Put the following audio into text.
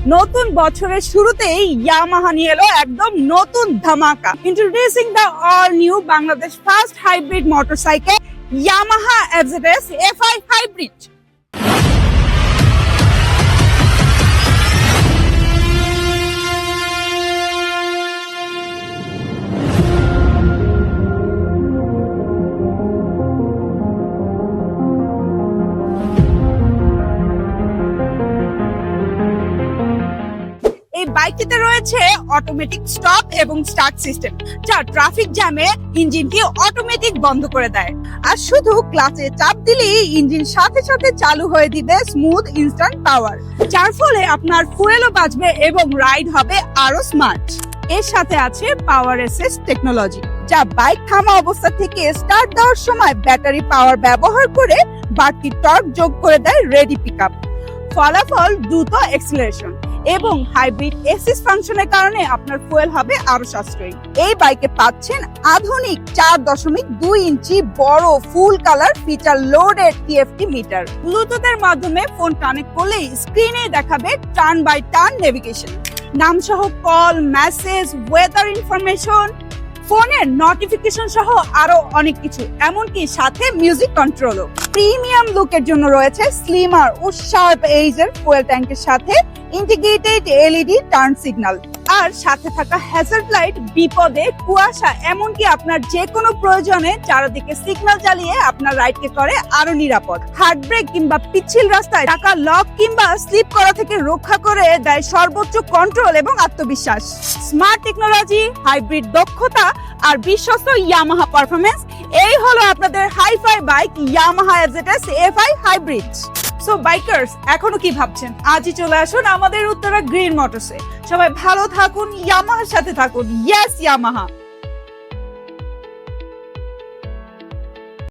নতুন বছরের শুরুতেই ইয়ামাহা নিয়ে এলো একদম নতুন ধামাকা। Introducing the all new Bangladesh first hybrid motorcycle Yamaha FZS FI hybrid. এই বাইকটিতে রয়েছে অটোমেটিক স্টপ এবং স্টার্ট সিস্টেম, যা ট্রাফিক জ্যামে ইঞ্জিনকে অটোমেটিক বন্ধ করে দেয়। আর শুধু ক্লাচে চাপ দিলেই ইঞ্জিন সাথে সাথে চালু হয়ে দিবে স্মুথ ইনস্ট্যান্ট পাওয়ার, যার ফলে আপনার ফুয়েলও বাঁচবে এবং রাইড হবে আরো স্মার্ট। এর সাথে আছে পাওয়ার অ্যাসিস্ট টেকনোলজি, যা বাইক থামা অবস্থা থেকে স্টার্ট দেওয়ার সময় ব্যাটারি পাওয়ার ব্যবহার করে বাড়তি টর্ক যোগ করে দেয় রেডি পিকআপ। ফলাফল দ্রুত এক্সিলারেশন এবং হাইব্রিড এসিস্ট ফাংশনের কারণে আপনার ফুয়েল হবে আরো সাশ্রয়ী। এই বাইকে পাচ্ছেন আধুনিক 4.2 ইঞ্চি বড় full colour feature loaded TFT meter. ব্লুটুথের মাধ্যমে ফোন কানেক্ট করলেই স্ক্রিনে দেখাবে টার্ন বাই টার্ন নেভিগেশন, নাম সহ কল, মেসেজ, ওয়েদার ইনফরমেশন, ফোনের নোটিফিকেশন সহ আরো অনেক কিছু, এমনকি সাথে মিউজিক কন্ট্রোলও। প্রিমিয়াম লুকের জন্য রয়েছে স্লিমার ও শার্প এজের ফুয়েল ট্যাঙ্কের সাথে ইন্টিগ্রেটেড এলইডি টার্ন সিগন্যাল, আর সাথে থাকা হ্যাজার্ড লাইট বিপদে, কুয়াশা, এমনকি আপনার যে কোনো প্রয়োজনে চারিদিকে সিগন্যাল জ্বালিয়ে আপনার রাইডকে করে আরো নিরাপদ। হার্ড ব্রেক কিংবা পিচ্ছিল রাস্তায় টাকা লক কিংবা স্লিপ করা থেকে রক্ষা করে দেয় সর্বোচ্চ কন্ট্রোল এবং আত্মবিশ্বাস। স্মার্ট টেকনোলজি, হাইব্রিড দক্ষতা আর বিশ্বস্ত ইয়ামাহা পারফরমেন্স, এই হলো আপনাদের hi fi bike Yamaha FZS FI hybrid. So bikers, এখনো কি ভাবছেন? আজই চলে আসুন আমাদের উত্তরা গ্রিন মোটরসে। সবাই ভালো থাকুন, ইয়ামাহার সাথে থাকুন। Yes Yamaha.